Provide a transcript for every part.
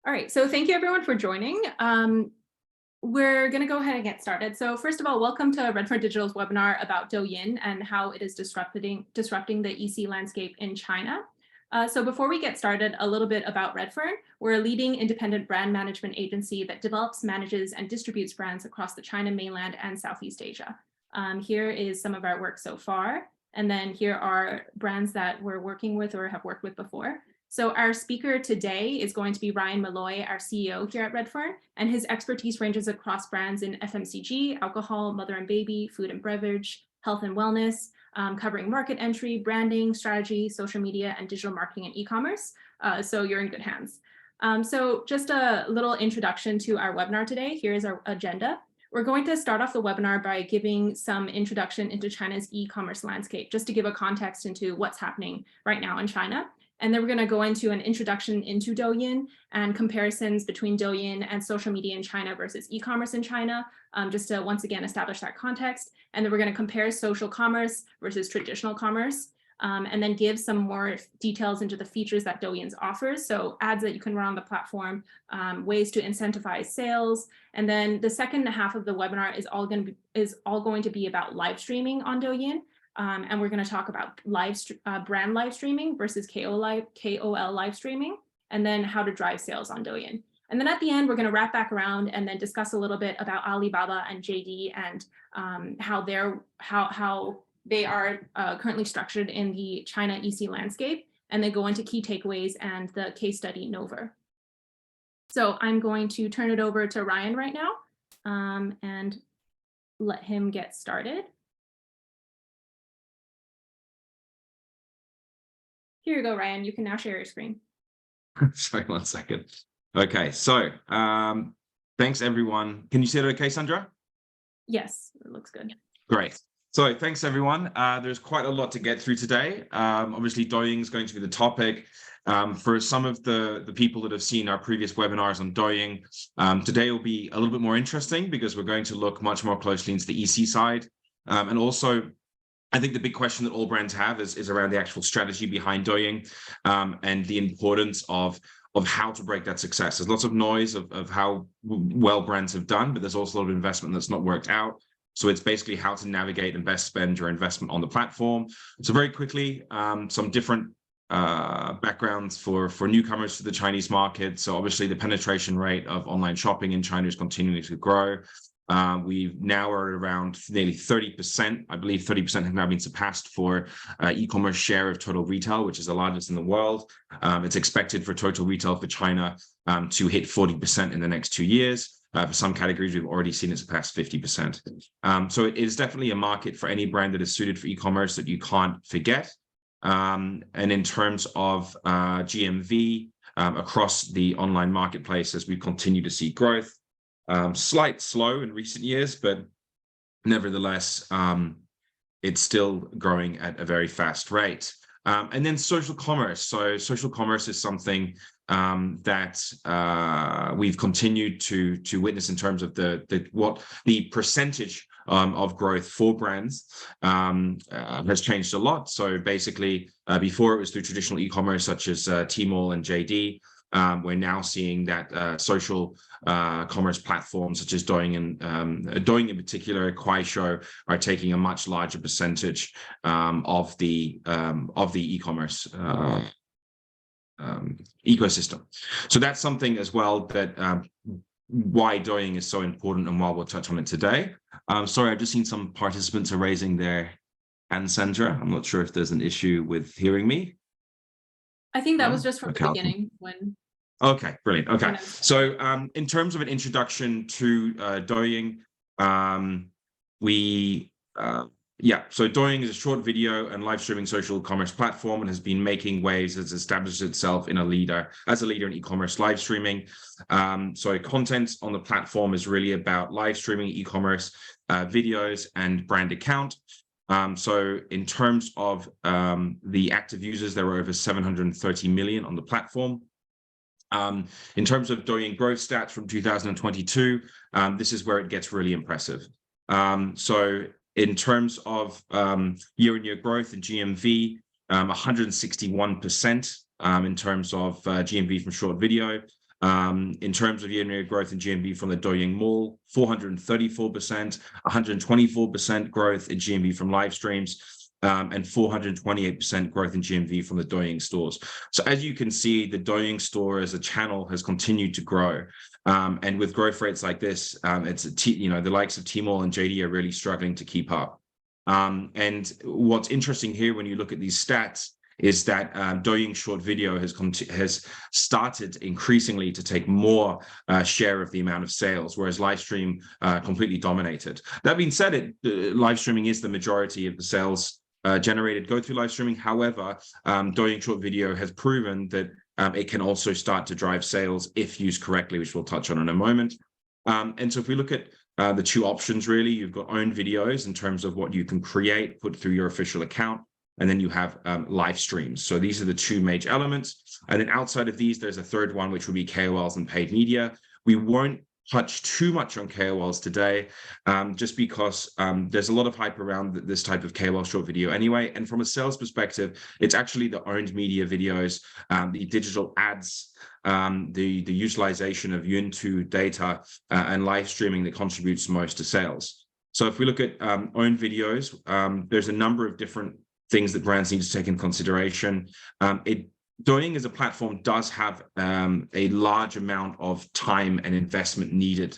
All right, so thank you everyone for joining. We're going to go ahead and get started. So first of all, welcome to RedFern Digital's webinar about Douyin and how it is disrupting the EC landscape in China. So before we get started, a little bit about RedFern. We're a leading independent brand management agency that develops, manages, and distributes brands across the China mainland and Southeast Asia. Here is some of our work so far. And then here are brands that we're working with or have worked with before. So our speaker today is going to be Ryan Malloy, our CEO here at RedFern, and his expertise ranges across brands in FMCG, alcohol, mother and baby, food and beverage, health and wellness, covering market entry, branding, strategy, social media, and digital marketing and e-commerce. So you're in good hands. So just a little introduction to our webinar today. Here is our agenda. We're going to start off the webinar by giving some introduction into China's e-commerce landscape, just to give a context into what's happening right now in China. And then we're going to go into an introduction into Douyin and comparisons between Douyin and social media in China versus e-commerce in China, just to once again establish that context. And then we're going to compare social commerce versus traditional commerce, and then give some more details into the features that Douyin offers. So ads that you can run on the platform, ways to incentivize sales. And then the second half of the webinar is all going to be about live streaming on Douyin. And we're going to talk about brand live streaming versus KOL live streaming, and then how to drive sales on Douyin. And then at the end, we're going to wrap back around and then discuss a little bit about Alibaba and JD and how they are currently structured in the China EC landscape, and then go into key takeaways and the case study NOVOR. So I'm going to turn it over to Ryan right now and let him get started. Here you go, Ryan. You can now share your screen. Sorry, 1 second. Okay, so thanks everyone. Can you see it okay, Sandra? Yes, it looks good. Great. So thanks everyone. There's quite a lot to get through today. Obviously, Douyin is going to be the topic. For some of the people that have seen our previous webinars on Douyin, today will be a little bit more interesting because we're going to look much more closely into the EC side. And also, I think the big question that all brands have is around the actual strategy behind Douyin, and the importance of how to break that success. There's lots of noise of how well brands have done, but there's also a lot of investment that's not worked out. So it's basically how to navigate and best spend your investment on the platform. So very quickly, some different backgrounds for newcomers to the Chinese market. So obviously the penetration rate of online shopping in China is continuing to grow. We now are at around nearly 30%. I believe 30% have now been surpassed for e-commerce share of total retail, which is the largest in the world. It's expected for total retail for China to hit 40% in the next 2 years. For some categories, we've already seen it surpass 50%. So it is definitely a market for any brand that is suited for e-commerce that you can't forget. And in terms of GMV across the online marketplaces, we continue to see growth. Slight slow in recent years, but nevertheless, it's still growing at a very fast rate. And then social commerce. So social commerce is something that we've continued to witness in terms of the percentage of growth for brands has changed a lot. So basically, before it was through traditional e-commerce such as Tmall and JD. We're now seeing that social commerce platforms such as Douyin in particular, Kuaishou, are taking a much larger percentage of the e-commerce ecosystem. So that's something as well that why Douyin is so important and why we'll touch on it today. Sorry, I've just seen some participants are raising their hand, Sandra. I'm not sure if there's an issue with hearing me. I think that was just from the beginning when. Okay, brilliant. Okay, so in terms of an introduction to Douyin, so Douyin is a short video and live streaming social commerce platform and has been making waves as it established itself as a leader in e-commerce live streaming. So content on the platform is really about live streaming e-commerce videos and brand account. So in terms of the active users, there were over 730 million on the platform. In terms of Douyin growth stats from 2022, this is where it gets really impressive. So in terms of year-on-year growth in GMV, 161% in terms of GMV from short video, In terms of year-on-year growth in GMV from the Douyin Mall, 434%, 124% growth in GMV from live streams, and 428% growth in GMV from the Douyin stores. So as you can see, the Douyin store as a channel has continued to grow. And with growth rates like this, the likes of Tmall and JD are really struggling to keep up. And what's interesting here when you look at these stats is that Douyin short video has started increasingly to take more share of the amount of sales, whereas live stream completely dominated. That being said, live streaming is the majority of the sales generated go through live streaming. However, Douyin short video has proven that it can also start to drive sales if used correctly, which we'll touch on in a moment. And so if we look at the two options, really, you've got own videos in terms of what you can create, put through your official account, and then you have live streams. So these are the two major elements. And then outside of these, there's a third one, which will be KOLs and paid media. We won't touch too much on KOLs today, just because there's a lot of hype around this type of KOL short video anyway. And from a sales perspective, it's actually the owned media videos, the digital ads, the utilization of Yuntu data and live streaming that contributes most to sales. So if we look at owned videos, there's a number of different things that brands need to take into consideration. Douyin as a platform does have a large amount of time and investment needed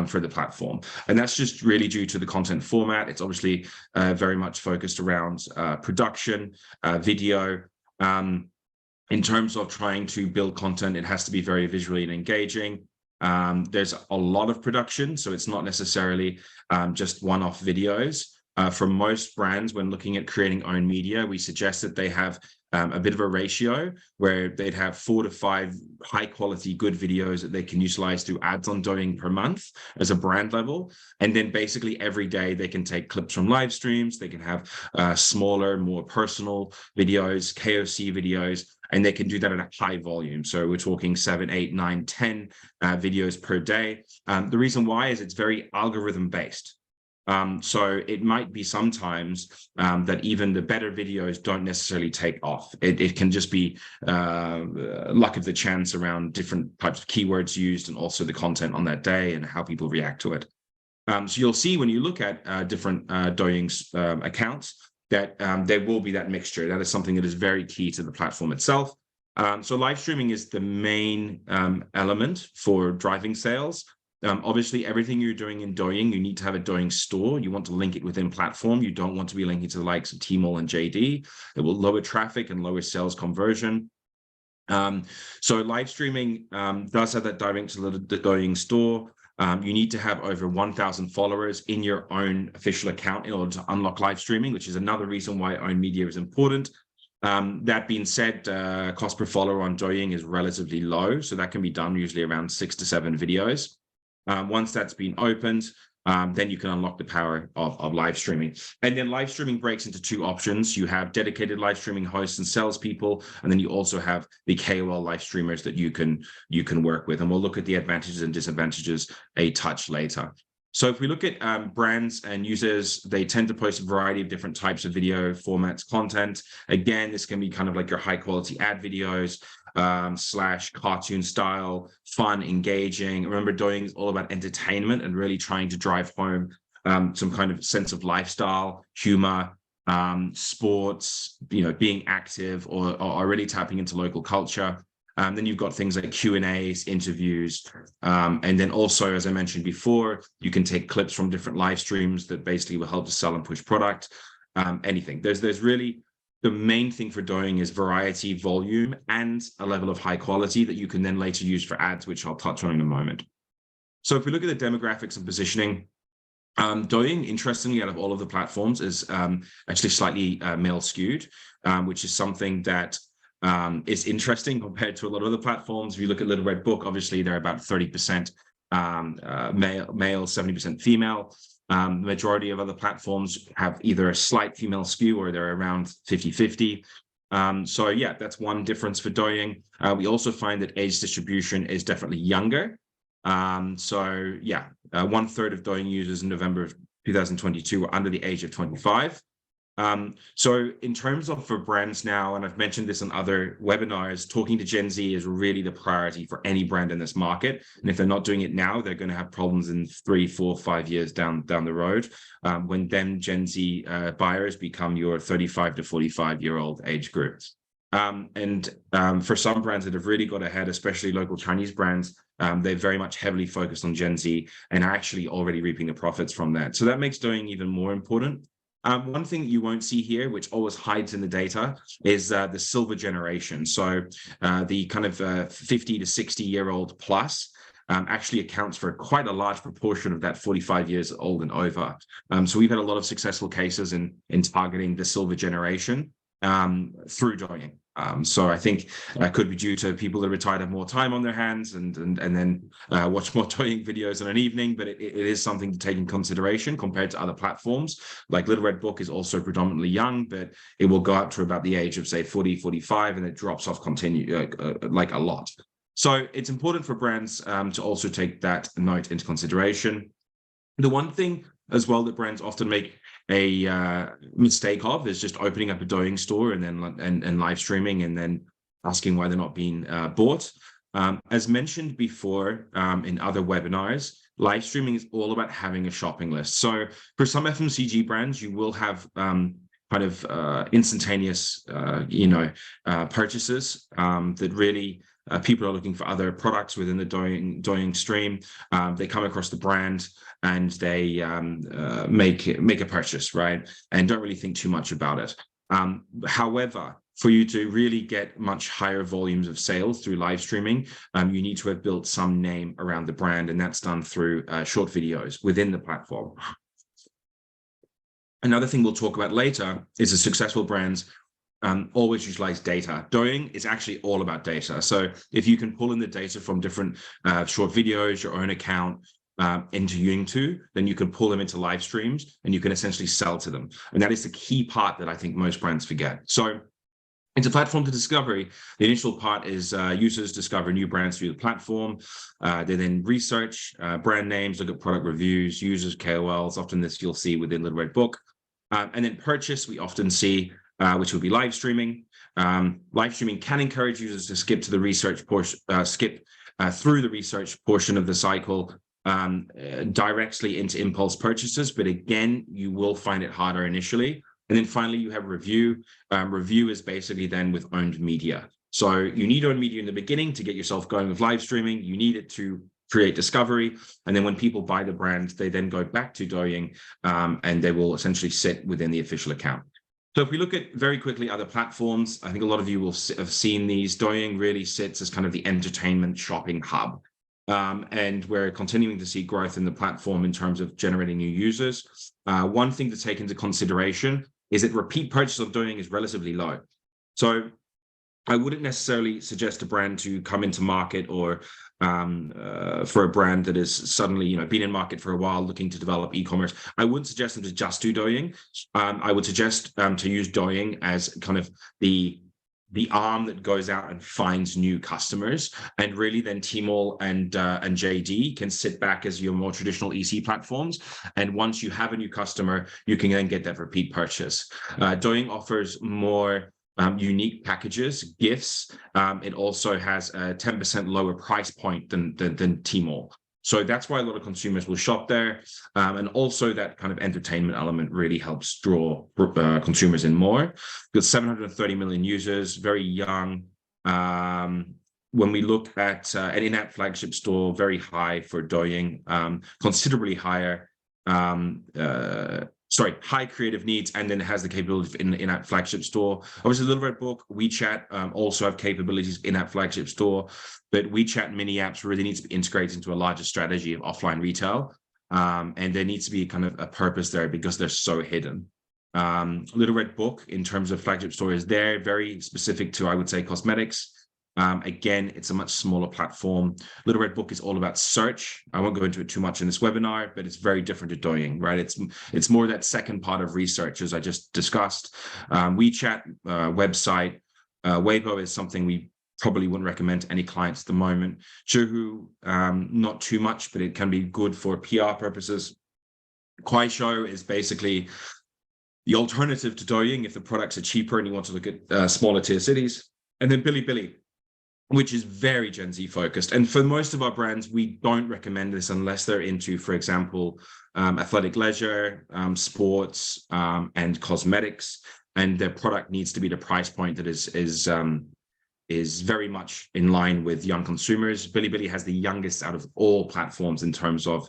for the platform. And that's just really due to the content format. It's obviously very much focused around production, video. In terms of trying to build content, it has to be very visually and engaging. There's a lot of production, so it's not necessarily just one-off videos. For most brands, when looking at creating own media, we suggest that they have a bit of a ratio where they'd have 4 to 5 high quality, good videos that they can utilize through ads on Douyin per month as a brand level. And then basically every day they can take clips from live streams, they can have smaller, more personal videos, KOC videos, and they can do that at a high volume. So we're talking 7, 8, 9, 10 videos per day. The reason why is it's very algorithm based. So it might be sometimes that even the better videos don't necessarily take off. It can just be luck of the chance around different types of keywords used and also the content on that day and how people react to it. So you'll see when you look at different Douyin's accounts that there will be that mixture. That is something that is very key to the platform itself. So live streaming is the main element for driving sales. Obviously, everything you're doing in Douyin, you need to have a Douyin store. You want to link it within platform. You don't want to be linking to the likes of Tmall and JD. It will lower traffic and lower sales conversion. So live streaming does have that direct to the Douyin store. You need to have over 1,000 followers in your own official account in order to unlock live streaming, which is another reason why own media is important. That being said, cost per follower on Douyin is relatively low. So that can be done usually around 6 to 7 videos. Once that's been opened, then you can unlock the power of live streaming. And then live streaming breaks into 2 options. You have dedicated live streaming hosts and salespeople, and then you also have the KOL live streamers that you can work with. And we'll look at the advantages and disadvantages a touch later. So if we look at brands and users, they tend to post a variety of different types of video formats, content. Again, this can be kind of like your high quality ad videos, / cartoon style, fun, engaging. Remember, Douyin is all about entertainment and really trying to drive home some kind of sense of lifestyle, humor, sports, being active or really tapping into local culture. Then you've got things like Q&As, interviews, and then also, as I mentioned before, you can take clips from different live streams that basically will help to sell and push product. Anything. There's really the main thing for Douyin is variety, volume, and a level of high quality that you can then later use for ads, which I'll touch on in a moment. So if we look at the demographics and positioning, Douyin, interestingly, out of all of the platforms, is actually slightly male skewed, which is something that is interesting compared to a lot of other platforms. If you look at Little Red Book, obviously they're about 30% male, 70% female. The majority of other platforms have either a slight female skew or they're around 50-50. So yeah, that's one difference for Douyin. We also find that age distribution is definitely younger. So yeah, 1/3 of Douyin users in November of 2022 were under the age of 25. So in terms of for brands now, and I've mentioned this in other webinars, talking to Gen Z is really the priority for any brand in this market. And if they're not doing it now, they're going to have problems in 3, 4, 5 years down the road, when then Gen Z buyers become your 35 to 45-year-old age group. For some brands that have really got ahead, especially local Chinese brands, they're very much heavily focused on Gen Z and are actually already reaping the profits from that. So that makes Douyin even more important. One thing you won't see here, which always hides in the data, is the silver generation. So the kind of 50 to 60-year-old plus actually accounts for quite a large proportion of that 45 years old and over. So we've had a lot of successful cases in targeting the silver generation through Douyin. So I think that could be due to people that retired have more time on their hands and then watch more Douyin videos in an evening, but it is something to take in consideration compared to other platforms. Like Little Red Book is also predominantly young, but it will go up to about the age of, say, 40, 45, and it drops off like a lot. So it's important for brands to also take that note into consideration. The one thing as well that brands often make a mistake of is just opening up a Douyin store and then and live streaming and then asking why they're not being bought. As mentioned before in other webinars, live streaming is all about having a shopping list. So for some FMCG brands, you will have kind of instantaneous, purchases that really people are looking for other products within the Douyin stream. They come across the brand and they make a purchase, right? And don't really think too much about it. However, for you to really get much higher volumes of sales through live streaming, you need to have built some name around the brand, and that's done through short videos within the platform. Another thing we'll talk about later is the successful brands always utilize data. Douyin is actually all about data. So if you can pull in the data from different short videos, your own account, into Douyin, then you can pull them into live streams and you can essentially sell to them. And that is the key part that I think most brands forget. So it's a platform to discovery. The initial part is users discover new brands through the platform. They then research brand names, look at product reviews, users, KOLs. Often this you'll see within Little Red Book. And then purchase, we often see, which would be live streaming. Live streaming can encourage users to skip to the research portion, through the research portion of the cycle directly into impulse purchases. But again, you will find it harder initially. And then finally, you have review. Review is basically then with owned media. So you need owned media in the beginning to get yourself going with live streaming. You need it to create discovery. And then when people buy the brand, they then go back to Douyin and they will essentially sit within the official account. So if we look at very quickly other platforms, I think a lot of you will have seen these. Douyin really sits as kind of the entertainment shopping hub. And we're continuing to see growth in the platform in terms of generating new users. One thing to take into consideration is that repeat purchase of Douyin is relatively low. So I wouldn't necessarily suggest a brand to come into market or for a brand that is suddenly, been in market for a while looking to develop e-commerce. I wouldn't suggest them to just do Douyin. I would suggest to use Douyin as kind of the arm that goes out and finds new customers, and really then Tmall and JD can sit back as your more traditional EC platforms. And once you have a new customer, you can then get that repeat purchase. Douyin offers more unique packages, gifts. It also has a 10% lower price point than Tmall. So that's why a lot of consumers will shop there. And also that kind of entertainment element really helps draw consumers in more. Got 730 million users, very young. When we look at an in-app flagship store, very high for Douyin, considerably higher. High creative needs, and then it has the capability in in-app flagship store. Obviously, Little Red Book, WeChat also have capabilities in-app flagship store, but WeChat mini apps really needs to be integrated into a larger strategy of offline retail. And there needs to be kind of a purpose there because they're so hidden. Little Red Book, in terms of flagship store, is there, very specific to, I would say, cosmetics. Again, it's a much smaller platform. Little Red Book is all about search. I won't go into it too much in this webinar, but it's very different to Douyin, right? It's more that second part of research, as I just discussed. WeChat website, Weibo is something we probably wouldn't recommend to any clients at the moment. Zhihu, not too much, but it can be good for PR purposes. Kuaishou is basically the alternative to Douyin if the products are cheaper and you want to look at smaller tier cities. And then Bilibili, which is very Gen Z focused. And for most of our brands, we don't recommend this unless they're into, for example, athletic leisure, sports, and cosmetics. And their product needs to be the price point that is very much in line with young consumers. Bilibili has the youngest out of all platforms in terms of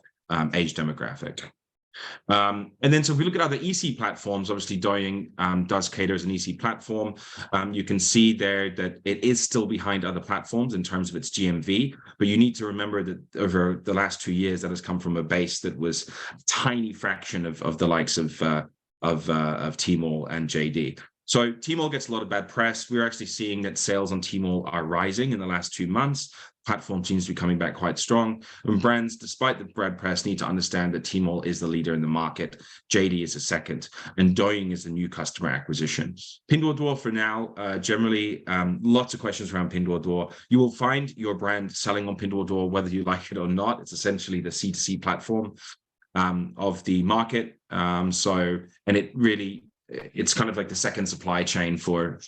age demographic. And then, so if we look at other EC platforms, obviously Douyin does cater as an EC platform. You can see there that it is still behind other platforms in terms of its GMV, but you need to remember that over the last 2 years, that has come from a base that was a tiny fraction of the likes of Tmall and JD. So Tmall gets a lot of bad press. We're actually seeing that sales on Tmall are rising in the last 2 months. Platform seems to be coming back quite strong. And brands, despite the bad press, need to understand that Tmall is the leader in the market. JD is a second, and Douyin is the new customer acquisition. Pinduoduo for now, generally, lots of questions around Pinduoduo. You will find your brand selling on Pinduoduo, whether you like it or not. It's essentially the C2C platform of the market. And it really, it's kind of like the second supply chain for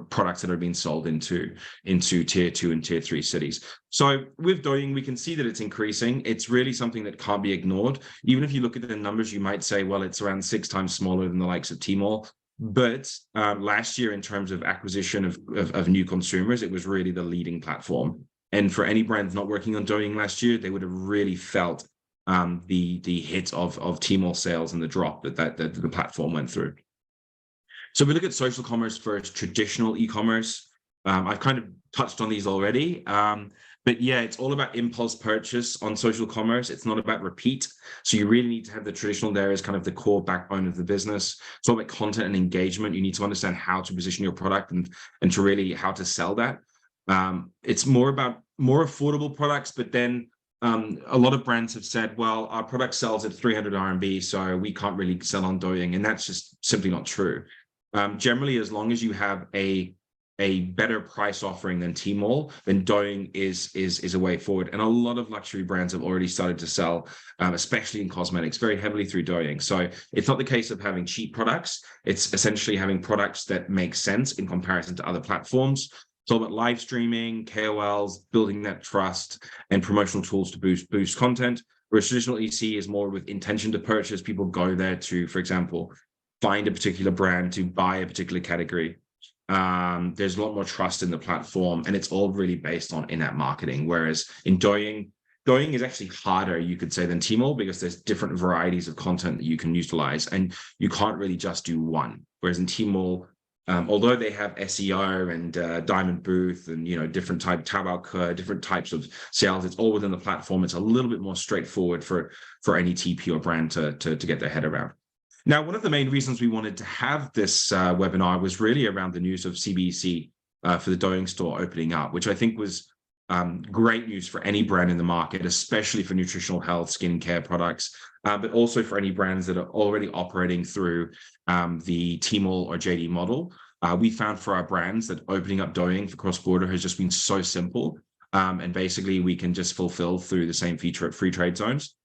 products that are being sold into tier 2 and tier 3 cities. So with Douyin, we can see that it's increasing. It's really something that can't be ignored. Even if you look at the numbers, you might say, well, it's around 6 times smaller than the likes of Tmall. But last year, in terms of acquisition of new consumers, it was really the leading platform. And for any brand not working on Douyin last year, they would have really felt the hit of Tmall sales and the drop that the platform went through. So we look at social commerce first, traditional e-commerce. I've kind of touched on these already, but yeah, it's all about impulse purchase on social commerce. It's not about repeat. So you really need to have the traditional there as kind of the core backbone of the business. It's all about content and engagement. You need to understand how to position your product and to really how to sell that. It's more about more affordable products, but then a lot of brands have said, well, our product sells at 300 RMB, so we can't really sell on Douyin, and that's just simply not true. Generally, as long as you have a better price offering than Tmall, then Douyin is a way forward. And a lot of luxury brands have already started to sell, especially in cosmetics, very heavily through Douyin. So it's not the case of having cheap products. It's essentially having products that make sense in comparison to other platforms. It's all about live streaming, KOLs, building that trust, and promotional tools to boost content. Whereas traditional EC is more with intention to purchase. People go there to, for example, find a particular brand, to buy a particular category. There's a lot more trust in the platform, and it's all really based on in-app marketing. Whereas in Douyin is actually harder, you could say, than Tmall, because there's different varieties of content that you can utilize, and you can't really just do one. Whereas in Tmall, although they have SEO and Diamond Booth and different type Taobao, different types of sales, it's all within the platform. It's a little bit more straightforward for any TP or brand to get their head around. Now, one of the main reasons we wanted to have this webinar was really around the news of CBEC for the Douyin store opening up, which I think was great news for any brand in the market, especially for nutritional health, skincare products, but also for any brands that are already operating through the Tmall or JD model. We found for our brands that opening up Douyin for cross-border has just been so simple. And basically, we can just fulfill through the same feature at free trade zones.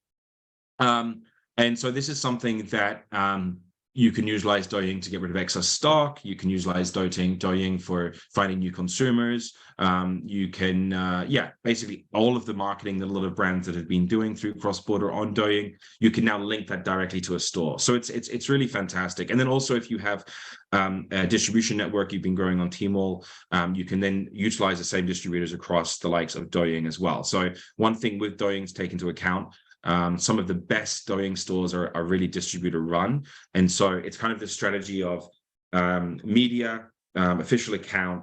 And so this is something that you can utilize Douyin to get rid of excess stock. You can utilize Douyin for finding new consumers. You can, basically all of the marketing that a lot of brands that have been doing through cross-border on Douyin, you can now link that directly to a store. So it's really fantastic. And then also, if you have a distribution network you've been growing on Tmall, you can then utilize the same distributors across the likes of Douyin as well. So one thing with Douyin to take into account, some of the best Douyin stores are really distributor run. And so it's kind of the strategy of media, official account,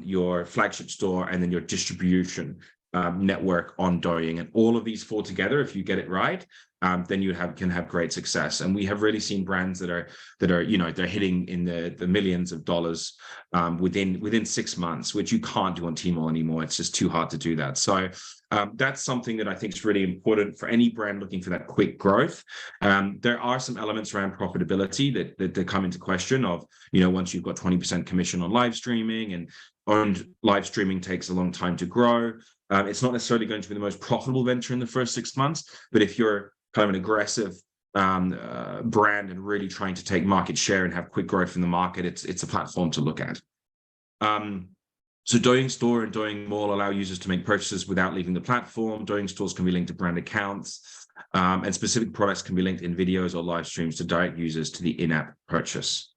your flagship store, and then your distribution network on Douyin. And all of these four together, if you get it right, then you can have great success. And we have really seen brands that are they're hitting in the millions of dollars within 6 months, which you can't do on Tmall anymore. It's just too hard to do that. So that's something that I think is really important for any brand looking for that quick growth. There are some elements around profitability that come into question of, once you've got 20% commission on live streaming, and owned live streaming takes a long time to grow. It's not necessarily going to be the most profitable venture in the first 6 months, but if you're kind of an aggressive brand and really trying to take market share and have quick growth in the market, it's a platform to look at. So Douyin Store and Douyin Mall allow users to make purchases without leaving the platform. Douyin stores can be linked to brand accounts, and specific products can be linked in videos or live streams to direct users to the in-app purchase.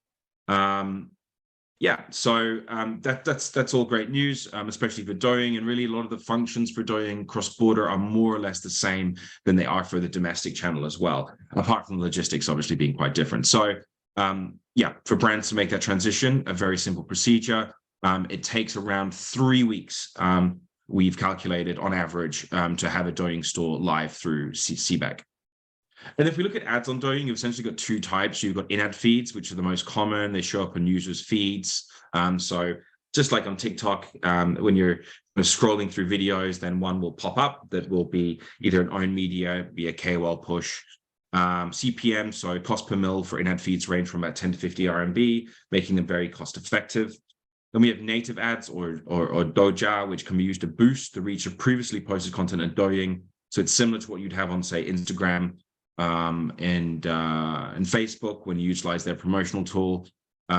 Yeah, so that's all great news, especially for Douyin, and really a lot of the functions for Douyin cross-border are more or less the same than they are for the domestic channel as well, apart from logistics obviously being quite different. So yeah, for brands to make that transition, a very simple procedure. It takes around 3 weeks, we've calculated on average, to have a Douyin store live through CBEC. And if we look at ads on Douyin, you've essentially got two types. You've got in-ad feeds, which are the most common. They show up on users' feeds. So just like on TikTok, when you're scrolling through videos, then one will pop up that will be either an owned media, be a KOL push. CPM, so cost per mil for in-ad feeds range from about 10 to 50 RMB, making them very cost effective. Then we have native ads or Doja, which can be used to boost the reach of previously posted content on Douyin. So it's similar to what you'd have on, say, Instagram and Facebook when you utilize their promotional tool.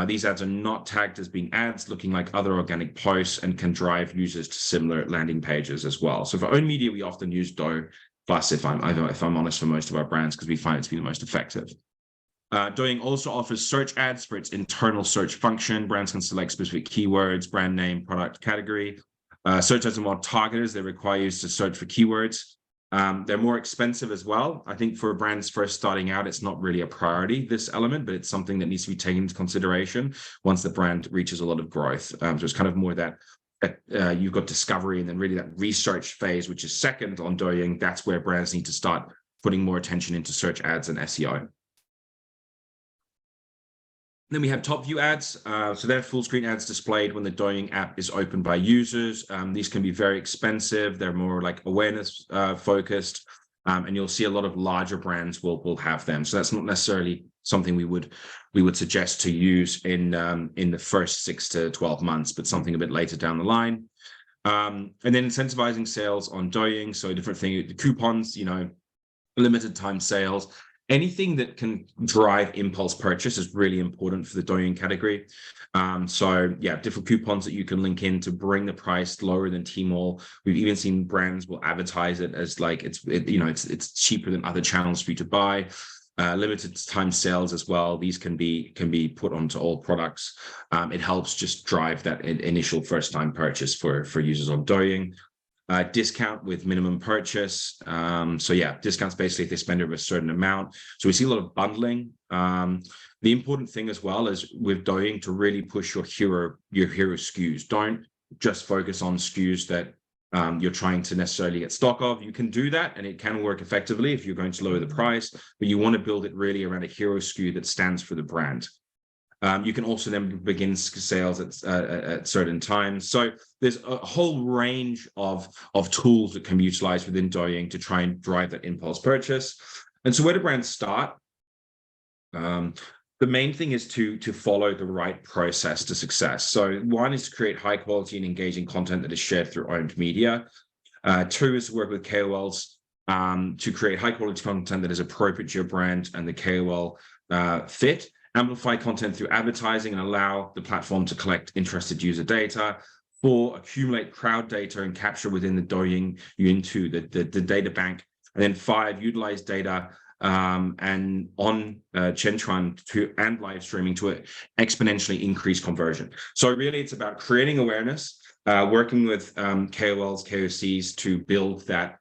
These ads are not tagged as being ads, looking like other organic posts, and can drive users to similar landing pages as well. So for owned media, we often use Douyin Plus, if I'm honest, for most of our brands, because we find it to be the most effective. Douyin also offers search ads for its internal search function. Brands can select specific keywords, brand name, product category. Search ads are more targeted. They require you to search for keywords. They're more expensive as well. I think for brands first starting out, it's not really a priority, this element, but it's something that needs to be taken into consideration once the brand reaches a lot of growth. So it's kind of more that you've got discovery and then really that research phase, which is second on Douyin. That's where brands need to start putting more attention into search ads and SEO. Then we have top view ads. So they're full screen ads displayed when the Douyin app is opened by users. These can be very expensive. They're more like awareness focused. And you'll see a lot of larger brands will have them. So that's not necessarily something we would suggest to use in the first 6 to 12 months, but something a bit later down the line. And then incentivizing sales on Douyin. So different things, coupons, limited time sales. Anything that can drive impulse purchase is really important for the Douyin category. So yeah, different coupons that you can link in to bring the price lower than Tmall. We've even seen brands will advertise it as like it's cheaper than other channels for you to buy. Limited time sales as well. These can be put onto all products. It helps just drive that initial first time purchase for users on Douyin. Discount with minimum purchase. So yeah, discounts basically if they spend over a certain amount. So we see a lot of bundling. The important thing as well is with Douyin to really push your hero SKUs. Don't just focus on SKUs that you're trying to necessarily get stock of. You can do that and it can work effectively if you're going to lower the price, but you want to build it really around a hero SKU that stands for the brand. You can also then begin sales at certain times. So there's a whole range of tools that can be utilized within Douyin to try and drive that impulse purchase. And so where do brands start? The main thing is to follow the right process to success. So one is to create high quality and engaging content that is shared through owned media. Two is to work with KOLs to create high quality content that is appropriate to your brand and the KOL fit. Amplify content through advertising and allow the platform to collect interested user data. 4, accumulate crowd data and capture within the Douyin Yuntu, the data bank. And then 5, utilize data and on Qianchuan and live streaming to exponentially increase conversion. So really it's about creating awareness, working with KOLs, KOCs to build that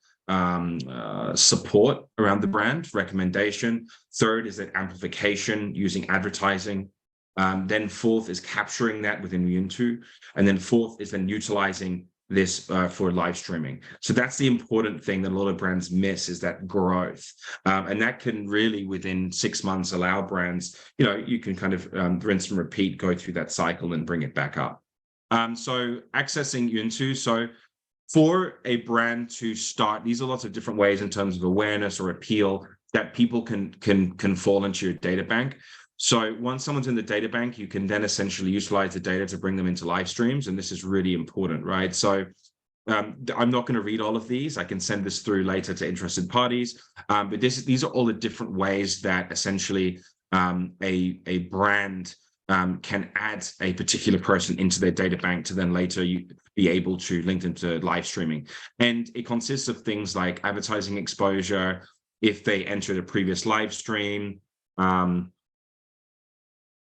support around the brand, recommendation. Third is that amplification using advertising. Then fourth is capturing that within Yuntu. And then fourth is then utilizing this for live streaming. So that's the important thing that a lot of brands miss, is that growth. And that can really within 6 months allow brands, you can kind of rinse and repeat, go through that cycle and bring it back up. So accessing Yuntu. So for a brand to start, these are lots of different ways in terms of awareness or appeal that people can fall into your data bank. So once someone's in the data bank, you can then essentially utilize the data to bring them into live streams. And this is really important, right? So I'm not going to read all of these. I can send this through later to interested parties. But these are all the different ways that essentially a brand can add a particular person into their data bank to then later be able to link them to live streaming. And it consists of things like advertising exposure, if they entered a previous live stream,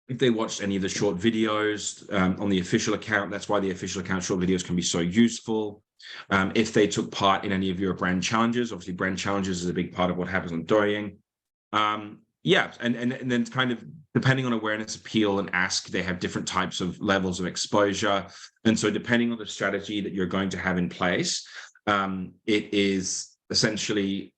if they watched any of the short videos on the official account. That's why the official account short videos can be so useful. If they took part in any of your brand challenges, obviously brand challenges is a big part of what happens on Douyin. Yeah, and then kind of depending on awareness, appeal, and ask, they have different types of levels of exposure. And so depending on the strategy that you're going to have in place, it is essentially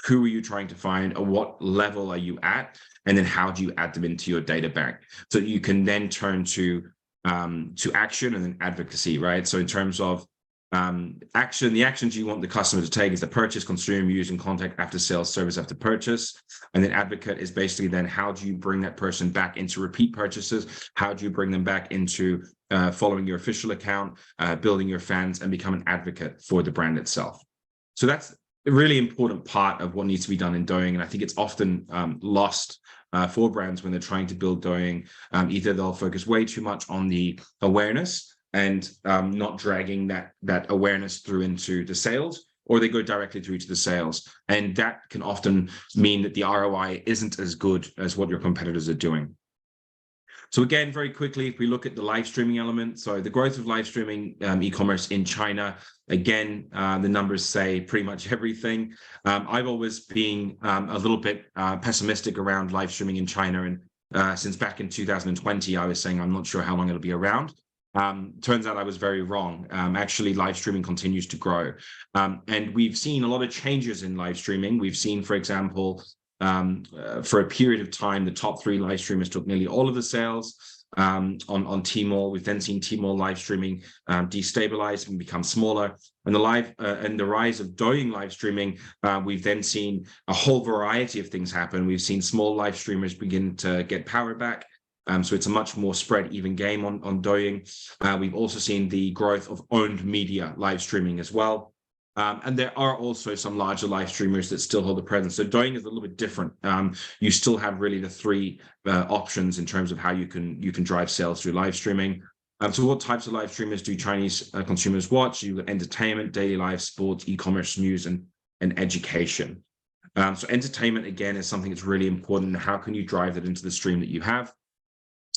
who are you trying to find, or what level are you at, and then how do you add them into your data bank so that you can then turn to action and then advocacy, right? So in terms of action, the actions you want the customer to take is the purchase, consume, use, and contact after sales, service after purchase. And then advocate is basically then how do you bring that person back into repeat purchases? How do you bring them back into following your official account, building your fans, and become an advocate for the brand itself? So that's a really important part of what needs to be done in Douyin. And I think it's often lost for brands when they're trying to build Douyin. Either they'll focus way too much on the awareness and not dragging that awareness through into the sales, or they go directly through to the sales. And that can often mean that the ROI isn't as good as what your competitors are doing. So again, very quickly, if we look at the live streaming element, so the growth of live streaming e-commerce in China, again, the numbers say pretty much everything. I've always been a little bit pessimistic around live streaming in China. And since back in 2020, I was saying I'm not sure how long it'll be around. Turns out I was very wrong. Actually, live streaming continues to grow. And we've seen a lot of changes in live streaming. We've seen, for example, for a period of time, the top 3 live streamers took nearly all of the sales on Tmall. We've then seen Tmall live streaming destabilize and become smaller. And the rise of Douyin live streaming, we've then seen a whole variety of things happen. We've seen small live streamers begin to get power back. So it's a much more spread, even game on Douyin. We've also seen the growth of owned media live streaming as well. And there are also some larger live streamers that still hold a presence. So Douyin is a little bit different. You still have really the 3 options in terms of how you can drive sales through live streaming. So what types of live streamers do Chinese consumers watch? You got entertainment, daily life, sports, e-commerce, news, and education. So entertainment, again, is something that's really important. How can you drive that into the stream that you have?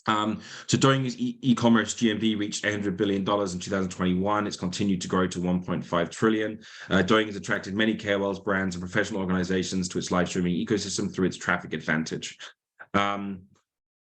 So Douyin's e-commerce GMV reached $800 billion in 2021. It's continued to grow to 1.5 trillion. Douyin has attracted many KOLs, brands, and professional organizations to its live streaming ecosystem through its traffic advantage.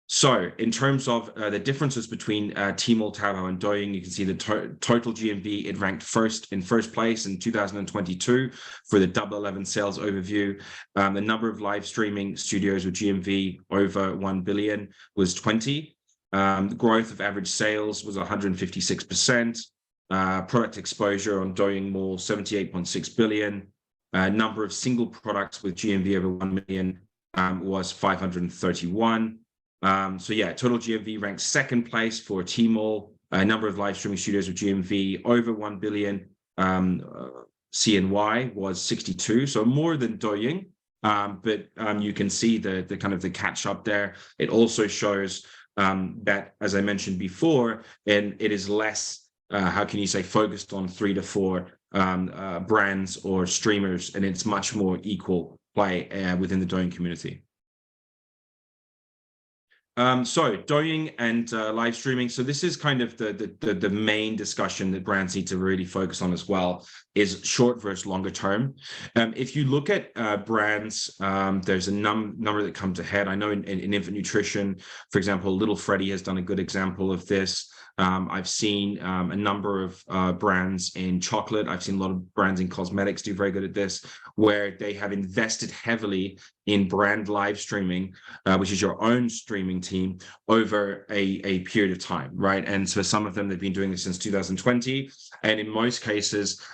So in terms of the differences between Tmall, Taobao, and Douyin, you can see the total GMV, it ranked in first place in 2022 for the Double 11 sales overview. The number of live streaming studios with GMV over 1 billion was 20. The growth of average sales was 156%. Product exposure on Douyin Mall, 78.6 billion. Number of single products with GMV over 1 million was 531. So yeah, total GMV ranked second place for Tmall. Number of live streaming studios with GMV over 1 billion CNY was 62, so more than Douyin. But you can see the kind of the catch up there. It also shows that, as I mentioned before, and it is less, how can you say, focused on 3 to 4 brands or streamers, and it's much more equal play within the Douyin community. So Douyin and live streaming. So this is kind of the main discussion that brands need to really focus on as well, is short versus longer term. If you look at brands, there's a number that come to head. I know in infant nutrition, for example, Little Freddy has done a good example of this. I've seen a number of brands in chocolate. I've seen a lot of brands in cosmetics do very good at this, where they have invested heavily in brand live streaming, which is your own streaming team, over a period of time, right? And so some of them, they've been doing this since 2020. And in most cases,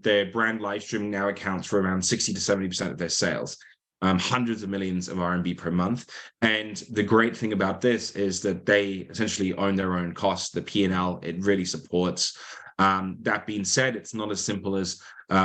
their brand live streaming now accounts for around 60 to 70% of their sales. Hundreds of millions of RMB per month. And the great thing about this is that they essentially own their own costs, the P&L, it really supports. That being said, it's not as simple as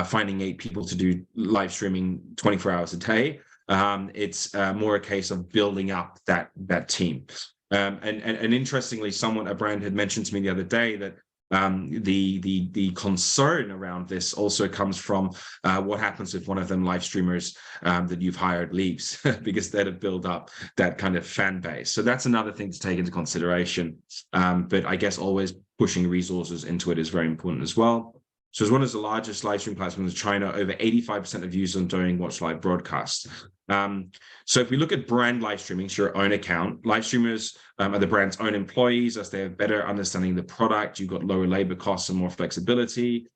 finding 8 people to do live streaming 24 hours a day. It's more a case of building up that team. And interestingly, a brand had mentioned to me the other day that the concern around this also comes from what happens if one of them live streamers that you've hired leaves because they'd have built up that kind of fan base. So that's another thing to take into consideration. But I guess always pushing resources into it is very important as well. So as one of the largest live stream platforms in China, over 85% of users on Douyin watch live broadcasts. So if we look at brand live streaming, so your own account, live streamers are the brand's own employees as they have better understanding of the product. You've got lower labor costs and more flexibility.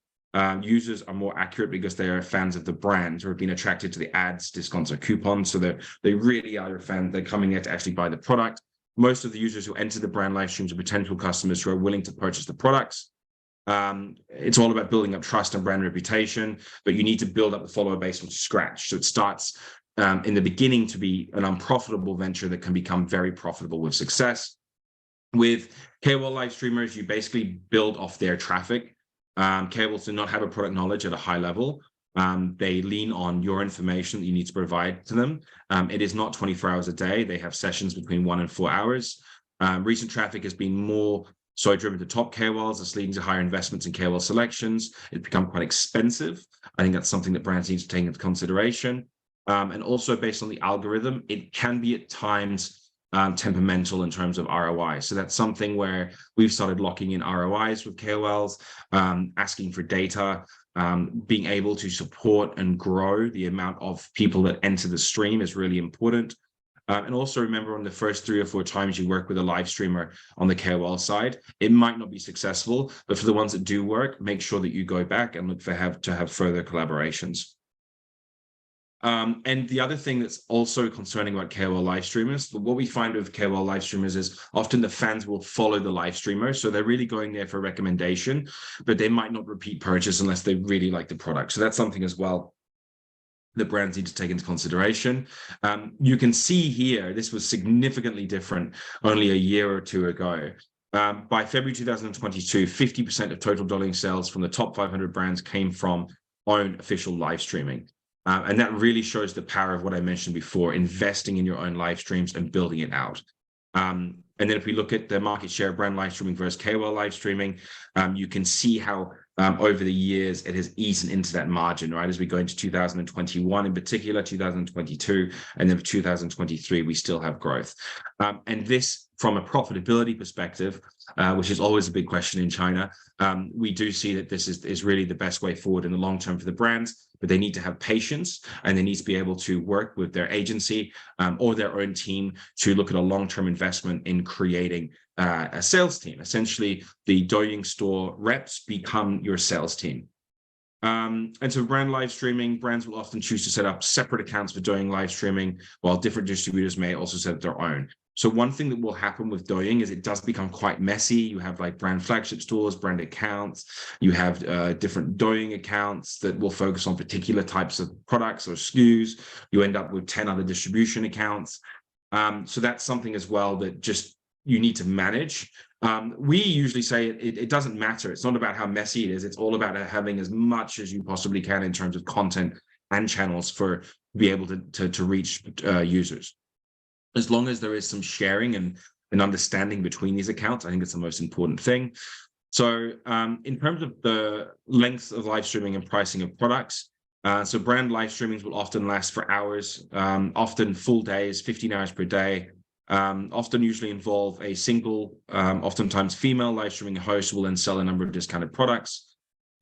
Users are more accurate because they are fans of the brand or have been attracted to the ads, discounts, or coupons. So they really are your fan. They're coming there to actually buy the product. Most of the users who enter the brand live streams are potential customers who are willing to purchase the products. It's all about building up trust and brand reputation, but you need to build up the follower base from scratch. So it starts in the beginning to be an unprofitable venture that can become very profitable with success. With KOL live streamers, you basically build off their traffic. KOLs do not have a product knowledge at a high level. They lean on your information that you need to provide to them. It is not 24 hours a day. They have sessions between 1 and 4 hours. Recent traffic has been more so driven to top KOLs. That's leading to higher investments in KOL selections. It's become quite expensive. I think that's something that brands need to take into consideration. And also based on the algorithm, it can be at times temperamental in terms of ROI. So that's something where we've started locking in ROIs with KOLs, asking for data, being able to support and grow the amount of people that enter the stream is really important. And also remember, on the first 3 or 4 times you work with a live streamer on the KOL side, it might not be successful, but for the ones that do work, make sure that you go back and look to have further collaborations. And the other thing that's also concerning about KOL live streamers, what we find with KOL live streamers is often the fans will follow the live streamer. So they're really going there for a recommendation, but they might not repeat purchase unless they really like the product. So that's something as well that brands need to take into consideration. You can see here, this was significantly different only a year or 2 ago. By February 2022, 50% of total Douyin sales from the top 500 brands came from own official live streaming. And that really shows the power of what I mentioned before, investing in your own live streams and building it out. And then if we look at the market share of brand live streaming versus KOL live streaming, you can see how over the years it has eaten into that margin, right? As we go into 2021, in particular, 2022, and then for 2023, we still have growth. And this, from a profitability perspective, which is always a big question in China, we do see that this is really the best way forward in the long term for the brands, but they need to have patience and they need to be able to work with their agency or their own team to look at a long-term investment in creating a sales team. Essentially, the Douyin store reps become your sales team. And so brand live streaming, brands will often choose to set up separate accounts for Douyin live streaming, while different distributors may also set up their own. So one thing that will happen with Douyin is it does become quite messy. You have like brand flagship stores, brand accounts. You have different Douyin accounts that will focus on particular types of products or SKUs. You end up with 10 other distribution accounts. So that's something as well that just you need to manage. We usually say it doesn't matter. It's not about how messy it is. It's all about having as much as you possibly can in terms of content and channels to be able to reach users. As long as there is some sharing and an understanding between these accounts, I think it's the most important thing. So in terms of the length of live streaming and pricing of products, so brand live streamings will often last for hours, often full days, 15 hours per day, often usually involve a single, oftentimes female live streaming host who will then sell a number of discounted products.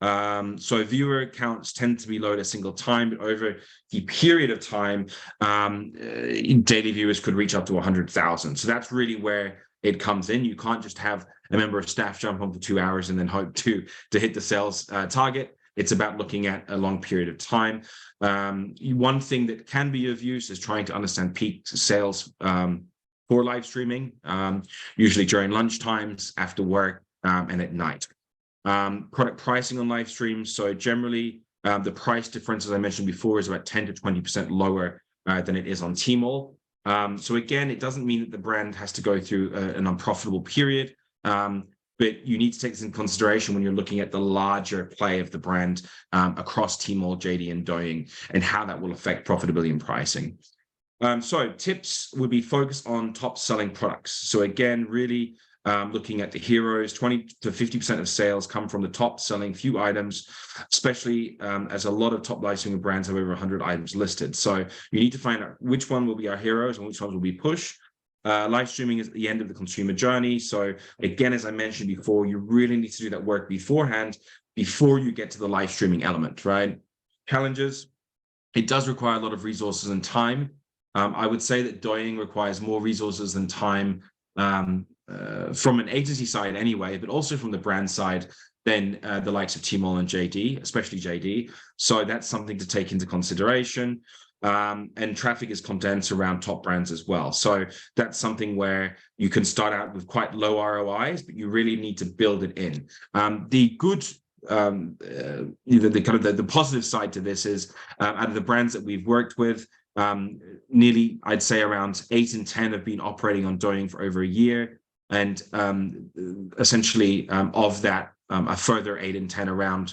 So viewer counts tend to be low at a single time, but over the period of time, daily viewers could reach up to 100,000. So that's really where it comes in. You can't just have a member of staff jump on for 2 hours and then hope to hit the sales target. It's about looking at a long period of time. One thing that can be of use is trying to understand peak sales for live streaming, usually during lunch times, after work, and at night. Product pricing on live streams. So generally, the price difference, as I mentioned before, is about 10 to 20% lower than it is on Tmall. So again, it doesn't mean that the brand has to go through an unprofitable period, but you need to take this into consideration when you're looking at the larger play of the brand across Tmall, JD, and Douyin, and how that will affect profitability and pricing. So tips would be focused on top selling products. So again, really looking at the heroes, 20 to 50% of sales come from the top selling few items, especially as a lot of top live streaming brands have over 100 items listed. So you need to find out which one will be our heroes and which ones will be push. Live streaming is at the end of the consumer journey. So again, as I mentioned before, you really need to do that work beforehand before you get to the live streaming element, right? Challenges, it does require a lot of resources and time. I would say that Douyin requires more resources and time from an agency side anyway, but also from the brand side than the likes of Tmall and JD, especially JD. So that's something to take into consideration. And traffic is condensed around top brands as well. So that's something where you can start out with quite low ROIs, but you really need to build it in. The good the positive side to this is out of the brands that we've worked with, nearly, I'd say around 8 and 10 have been operating on Douyin for over a year. And essentially of that, a further 8 and 10 around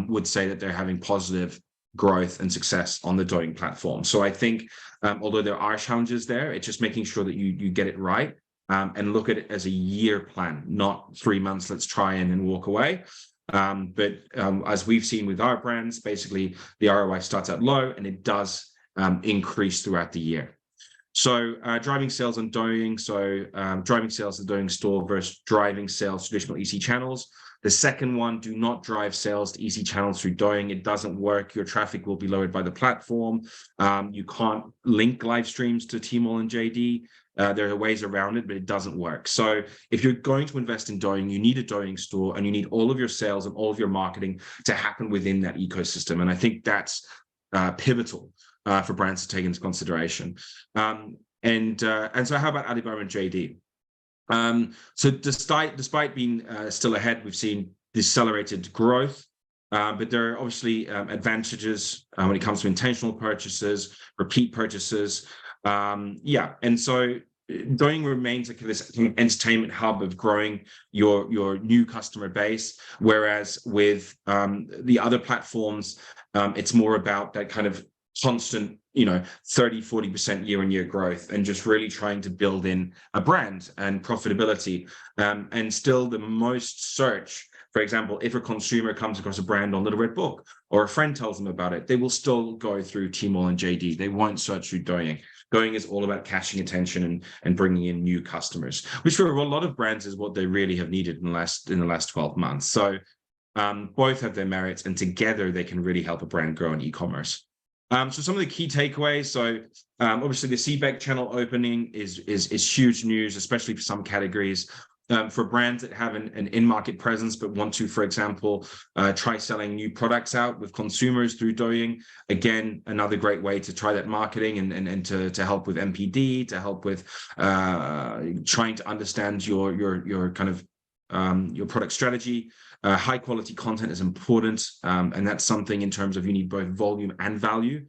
would say that they're having positive growth and success on the Douyin platform. So I think, although there are challenges there, it's just making sure that you get it right and look at it as a year plan, not 3 months, let's try and then walk away. But as we've seen with our brands, basically the ROI starts out low and it does increase throughout the year. So driving sales on Douyin, so driving sales to Douyin store versus driving sales to traditional EC channels. The second one, do not drive sales to EC channels through Douyin. It doesn't work. Your traffic will be lowered by the platform. You can't link live streams to Tmall and JD. There are ways around it, but it doesn't work. So if you're going to invest in Douyin, you need a Douyin store and you need all of your sales and all of your marketing to happen within that ecosystem. And I think that's pivotal for brands to take into consideration. And so how about Alibaba and JD? So despite being still ahead, we've seen decelerated growth, but there are obviously advantages when it comes to intentional purchases, repeat purchases. And so Douyin remains like this entertainment hub of growing your new customer base, whereas with the other platforms, it's more about that kind of constant 30-40% year-on-year growth and just really trying to build in a brand and profitability. And still the most search, for example, if a consumer comes across a brand on Little Red Book or a friend tells them about it, they will still go through Tmall and JD. They won't search through Douyin. Douyin is all about catching attention and bringing in new customers, which for a lot of brands is what they really have needed in the last 12 months. So both have their merits, and together they can really help a brand grow in e-commerce. So some of the key takeaways. So obviously the CBEC channel opening is huge news, especially for some categories. For brands that have an in-market presence but want to, for example, try selling new products out with consumers through Douyin. Again, another great way to try that marketing and to help with MPD, to help with trying to understand your kind of your product strategy. High quality content is important, and that's something in terms of you need both volume and value.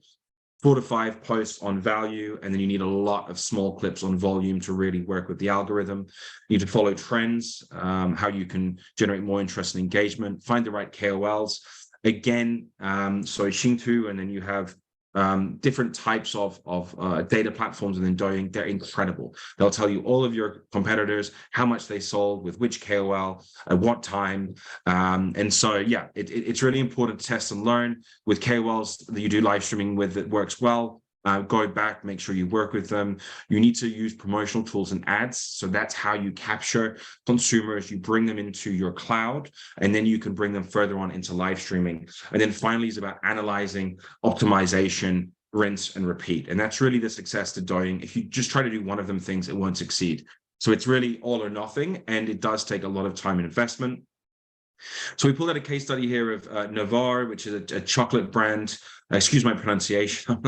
4 to 5 posts on value, and then you need a lot of small clips on volume to really work with the algorithm. You need to follow trends, how you can generate more interest and engagement, find the right KOLs. Again, so Xingtu, and then you have different types of data platforms within Douyin. They're incredible. They'll tell you all of your competitors, how much they sold, with which KOL, at what time. And so, yeah, it's really important to test and learn with KOLs that you do live streaming with that works well. Go back, make sure you work with them. You need to use promotional tools and ads. So that's how you capture consumers. You bring them into your cloud, and then you can bring them further on into live streaming. And then finally is about analyzing, optimization, rinse and repeat. And that's really the success to Douyin. If you just try to do one of them things, it won't succeed. So it's really all or nothing, and it does take a lot of time and investment. So we pulled out a case study here of NOVOR, which is a chocolate brand. Excuse my pronunciation.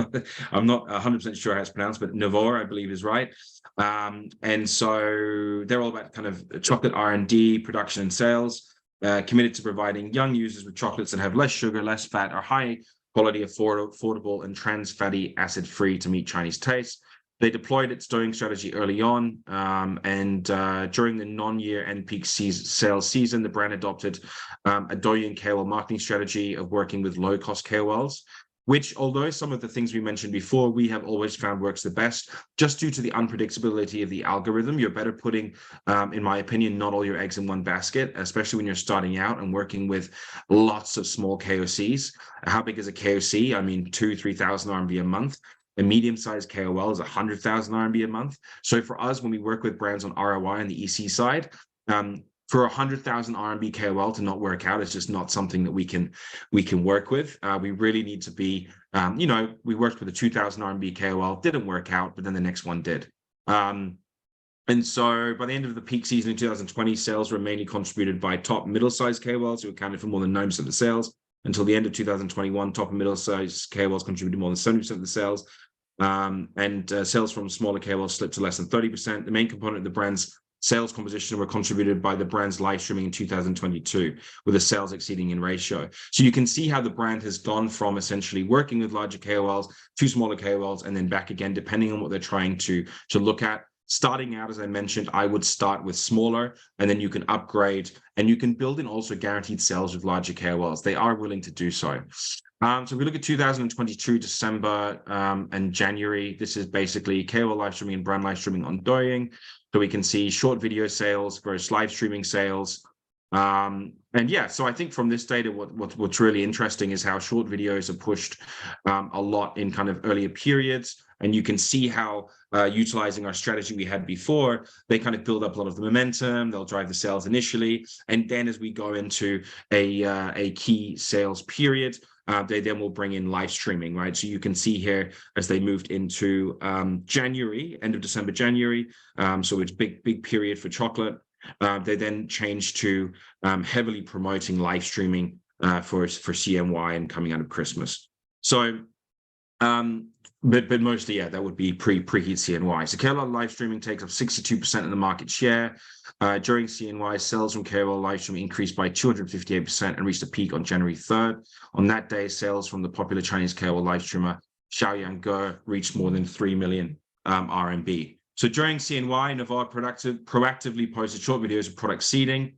I'm not 100% sure how it's pronounced, but NOVOR, I believe, is right. And so they're all about kind of chocolate R&D, production and sales, committed to providing young users with chocolates that have less sugar, less fat, are high quality, affordable, and trans fatty acid free to meet Chinese tastes. They deployed its Douyin strategy early on, and during the non-year end peak sales season, the brand adopted a Douyin KOL marketing strategy of working with low-cost KOLs, which, although some of the things we mentioned before, we have always found works the best, just due to the unpredictability of the algorithm. You're better putting, in my opinion, not all your eggs in one basket, especially when you're starting out and working with lots of small KOCs. How big is a KOC? I mean, 2,000-3,000 RMB a month. A medium-sized KOL is 100,000 RMB a month. So for us, when we work with brands on ROI on the EC side, for 100,000 RMB KOL to not work out is just not something that we can work with. We really need to be, we worked with a 2,000 RMB KOL, didn't work out, but then the next one did. And so by the end of the peak season in 2020, sales were mainly contributed by top middle-sized KOLs, who accounted for more than 9% of the sales. Until the end of 2021, top and middle-sized KOLs contributed more than 70% of the sales. Sales from smaller KOLs slipped to less than 30%. The main component of the brand's sales composition were contributed by the brand's live streaming in 2022, with the sales exceeding in ratio. So you can see how the brand has gone from essentially working with larger KOLs to smaller KOLs and then back again, depending on what they're trying to look at. Starting out, as I mentioned, I would start with smaller, and then you can upgrade, and you can build in also guaranteed sales with larger KOLs. They are willing to do so. So if we look at 2022, December and January, this is basically KOL live streaming and brand live streaming on Douyin. So we can see short video sales versus live streaming sales. And yeah, so I think from this data, what's really interesting is how short videos are pushed a lot in kind of earlier periods. And you can see how utilizing our strategy we had before, they kind of build up a lot of the momentum. They'll drive the sales initially. And then as we go into a key sales period, they then will bring in live streaming, right? So you can see here as they moved into January, end of December, January. So it's big period for chocolate. They then changed to heavily promoting live streaming for CNY and coming out of Christmas. So, but mostly, yeah, that would be pre-heat CNY. So KOL live streaming takes up 62% of the market share. During CNY, sales from KOL live streaming increased by 258% and reached a peak on January 3rd. On that day, sales from the popular Chinese KOL live streamer Xiaoyang Ge reached more than 3 million RMB. So during CNY, NOVOR proactively posted short videos of product seeding.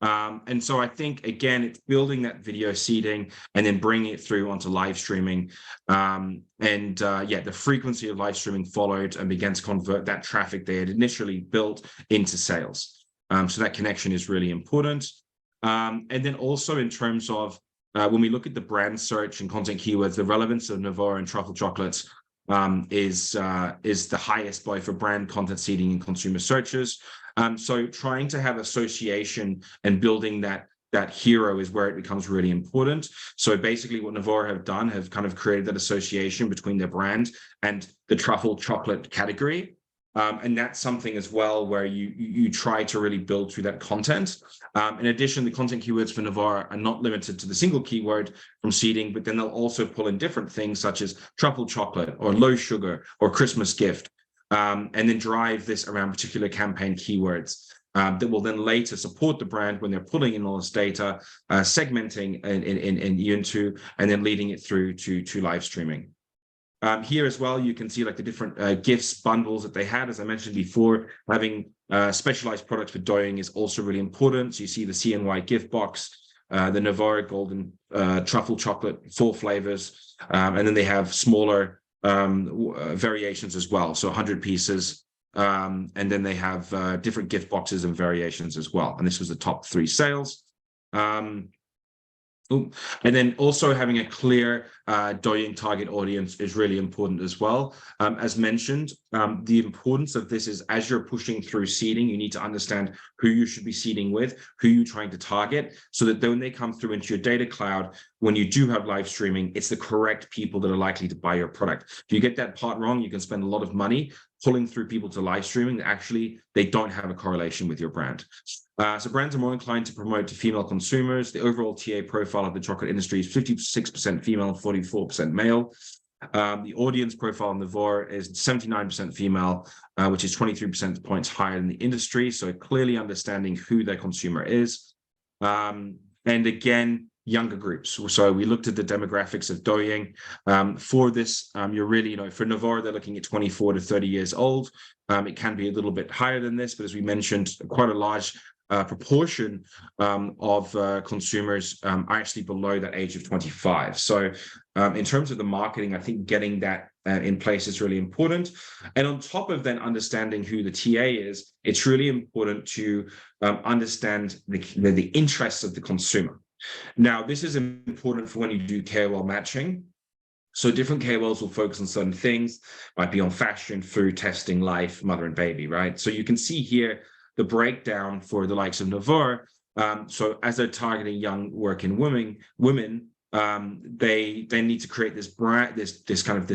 And so I think, again, it's building that video seeding and then bringing it through onto live streaming. Yeah, the frequency of live streaming followed and began to convert that traffic they had initially built into sales. So that connection is really important. And then also in terms of when we look at the brand search and content keywords, the relevance of NOVOR and truffle chocolates is the highest both for brand content seeding and consumer searches. So trying to have association and building that hero is where it becomes really important. So basically what NOVOR have done have kind of created that association between their brand and the truffle chocolate category. And that's something as well where you try to really build through that content. In addition, the content keywords for NOVOR are not limited to the single keyword from seeding, but then they'll also pull in different things such as truffle chocolate or low sugar or Christmas gift, and then drive this around particular campaign keywords that will then later support the brand when they're pulling in all this data, segmenting into, and then leading it through to live streaming. Here as well, you can see like the different gifts bundles that they had. As I mentioned before, having specialized products for Douyin is also really important. So you see the CNY gift box, the NOVOR golden truffle chocolate, 4 flavors, and then they have smaller variations as well. So 100 pieces, and then they have different gift boxes and variations as well. And this was the top 3 sales. And then also having a clear Douyin target audience is really important as well. As mentioned, the importance of this is as you're pushing through seeding, you need to understand who you should be seeding with, who you're trying to target, so that when they come through into your data cloud, when you do have live streaming, it's the correct people that are likely to buy your product. If you get that part wrong, you can spend a lot of money pulling through people to live streaming that actually they don't have a correlation with your brand. So brands are more inclined to promote to female consumers. The overall TA profile of the chocolate industry is 56% female, 44% male. The audience profile on NOVOR is 79% female, which is 23% points higher than the industry. So clearly understanding who their consumer is. And again, younger groups. So we looked at the demographics of Douyin. For this, you're really, for NOVOR, they're looking at 24 to 30 years old. It can be a little bit higher than this, but as we mentioned, quite a large proportion of consumers are actually below that age of 25. So in terms of the marketing, I think getting that in place is really important. And on top of then understanding who the TA is, it's really important to understand the interests of the consumer. Now, this is important for when you do KOL matching. So different KOLs will focus on certain things, might be on fashion, food, testing, life, mother and baby, right? So you can see here the breakdown for the likes of NOVOR. So as they're targeting young working women, they need to create this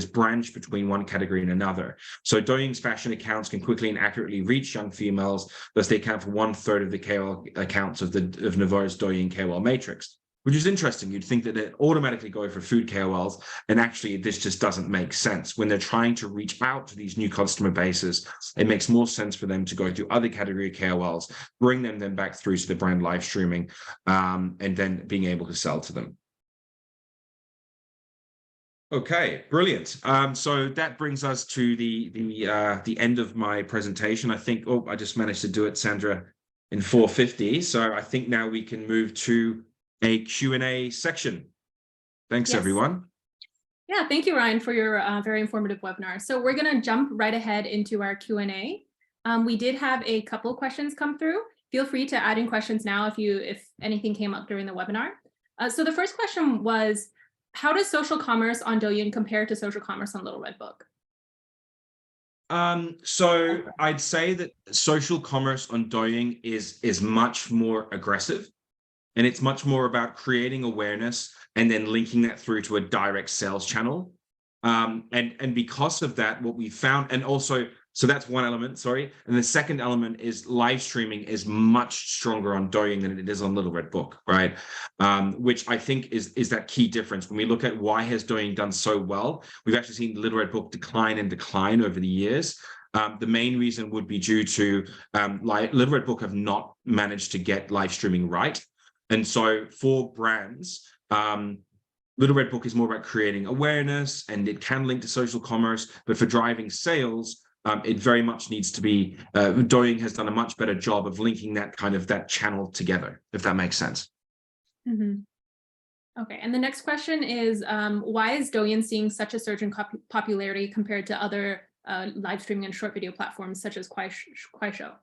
branch between one category and another. So Douyin's fashion accounts can quickly and accurately reach young females, thus they account for 1/3 of the KOL accounts of NOVOR's Douyin KOL matrix, which is interesting. You'd think that it automatically go for food KOLs, and actually this just doesn't make sense. When they're trying to reach out to these new customer bases, it makes more sense for them to go to other category KOLs, bring them then back through to the brand live streaming, and then being able to sell to them. Okay, brilliant. So that brings us to the end of my presentation. I think, I just managed to do it, Sandra, in 4:50. So I think now we can move to a Q&A section. Thanks, Yes. everyone. Yeah, thank you, Ryan, for your very informative webinar. So we're going to jump right ahead into our Q&A. We did have a couple of questions come through. Feel free to add in questions now if anything came up during the webinar. So the first question was, how does social commerce on Douyin compare to social commerce on Little Red Book? So I'd say that social commerce on Douyin is much more aggressive, and it's much more about creating awareness and then linking that through to a direct sales channel. And because of that, what we found, and also, so that's one element, sorry. And the second element is live streaming is much stronger on Douyin than it is on Little Red Book, right? Which I think is that key difference. When we look at why has Douyin done so well, we've actually seen Little Red Book decline over the years. The main reason would be due to Little Red Book have not managed to get live streaming right. And so for brands, Little Red Book is more about creating awareness, and it can link to social commerce, but for driving sales, it very much needs to be, Douyin has done a much better job of linking that channel together, if that makes sense. Mm-hmm. Okay, and the next question is, why is Douyin seeing such a surge in popularity compared to other live streaming and short video platforms such as Kuaishou?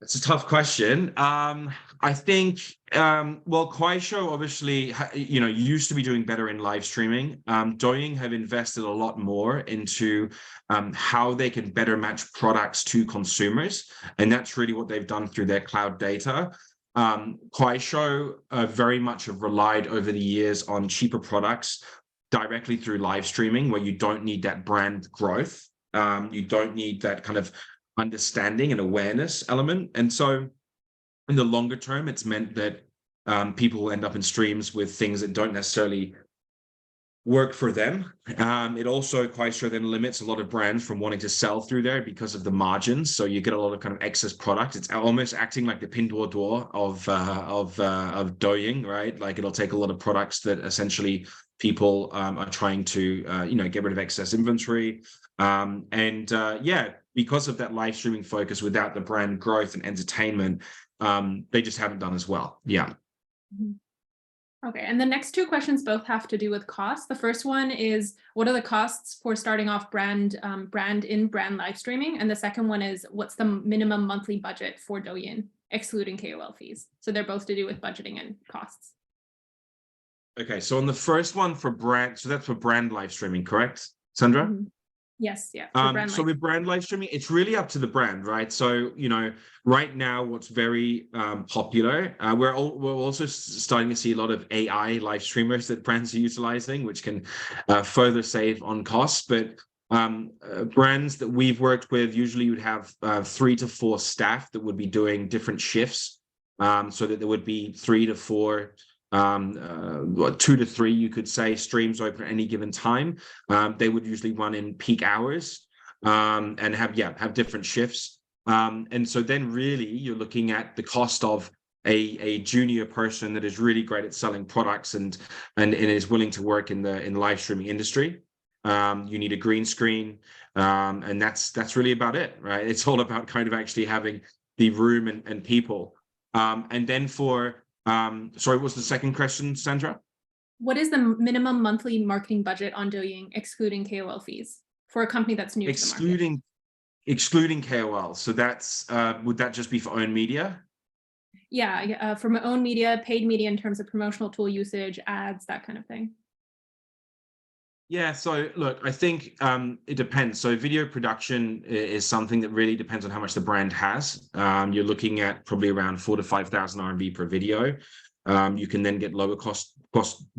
It's a tough question. I think, Kuaishou obviously, used to be doing better in live streaming. Douyin have invested a lot more into how they can better match products to consumers. And that's really what they've done through their cloud data. Kuaishou very much have relied over the years on cheaper products directly through live streaming, where you don't need that brand growth. You don't need that kind of understanding and awareness element. And so in the longer term, it's meant that people will end up in streams with things that don't necessarily work for them. It also quite sure then limits a lot of brands from wanting to sell through there because of the margins. So you get a lot of kind of excess product. It's almost acting like the Pinduoduo of Douyin, right? Like it'll take a lot of products that essentially people are trying to get rid of excess inventory. Because of that live streaming focus without the brand growth and entertainment, they just haven't done as well. Yeah. Okay, and the next two questions both have to do with costs. The first one is, what are the costs for starting off brand live streaming? And the second one is, what's the minimum monthly budget for Douyin, excluding KOL fees? So they're both to do with budgeting and costs. Okay, so on the first one for brand, so that's for brand live streaming, correct, Sandra? Mm-hmm. Yes, yeah. So with brand live streaming, it's really up to the brand, right? So, right now, what's very popular, we're also starting to see a lot of AI live streamers that brands are utilizing, which can further save on costs. But brands that we've worked with, usually you'd have 3 to 4 staff that would be doing different shifts, so that there would be 3 to 4 2 to 3, you could say, streams open at any given time. They would usually run in peak hours and have different shifts. And so then really you're looking at the cost of a junior person that is really great at selling products and is willing to work in the live streaming industry. You need a green screen, and that's really about it, right? It's all about kind of actually having the room and people. And then for sorry, what's the second question, Sandra? What is the minimum monthly marketing budget on Douyin, excluding KOL fees, for a company that's new to the market? Excluding KOL. So that's would that just be for own media? Yeah, for my own media, paid media in terms of promotional tool usage, ads, that kind of thing. Yeah, so look, I think it depends. So video production is something that really depends on how much the brand has. You're looking at probably around 4,000 to 5,000 RMB per video. You can then get lower cost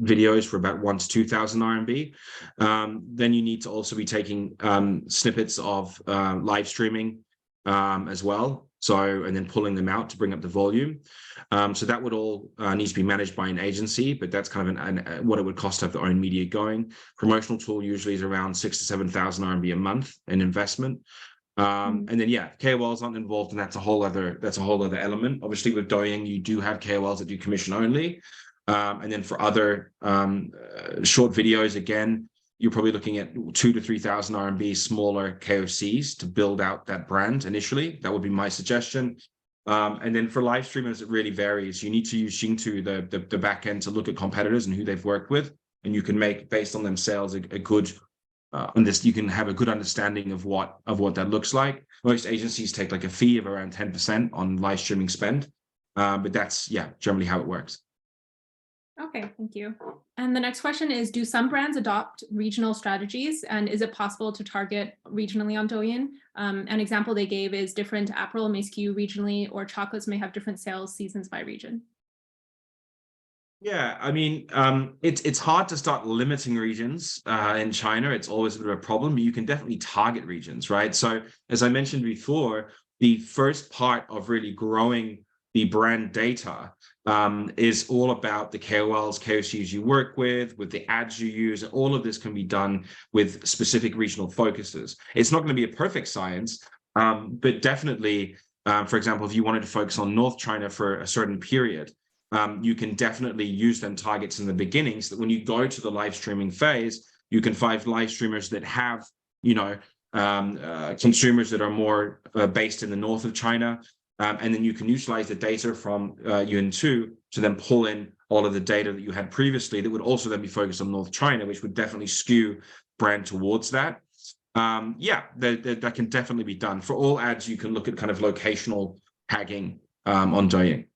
videos for about 1,000 to 2,000 RMB. Then you need to also be taking snippets of live streaming as well. So, and then pulling them out to bring up the volume. So that would all need to be managed by an agency, but that's kind of what it would cost to have their own media going. Promotional tool usually is around 6,000 to 7,000 RMB a month in investment. And then yeah, KOLs aren't involved, and that's a whole other element. Obviously, with Douyin, you do have KOLs that do commission only. And then for other short videos, again, you're probably looking at 2,000 to 3,000 RMB smaller KOCs to build out that brand initially. That would be my suggestion. And then for live streamers, it really varies. You need to use Xingtu, the back end, to look at competitors and who they've worked with, and you can make, based on themselves, a good you can have a good understanding of what that looks like. Most agencies take like a fee of around 10% on live streaming spend, but that's generally how it works. Okay, thank you. And the next question is, do some brands adopt regional strategies, and is it possible to target regionally on Douyin? An example they gave is different apparel may skew regionally, or chocolates may have different sales seasons by region. Yeah, I mean, it's hard to start limiting regions in China. It's always a bit of a problem, but you can definitely target regions, right? So as I mentioned before, the first part of really growing the brand data is all about the KOLs, KOCs you work with the ads you use. All of this can be done with specific regional focuses. It's not going to be a perfect science, but definitely, for example, if you wanted to focus on North China for a certain period, you can definitely use them targets in the beginning, so that when you go to the live streaming phase, you can find live streamers that have, consumers that are more based in the north of China. And then you can utilize the data from Yuan2 to then pull in all of the data that you had previously that would also then be focused on North China, which would definitely skew brand towards that. That can definitely be done. For all ads, you can look at kind of locational tagging on Douyin.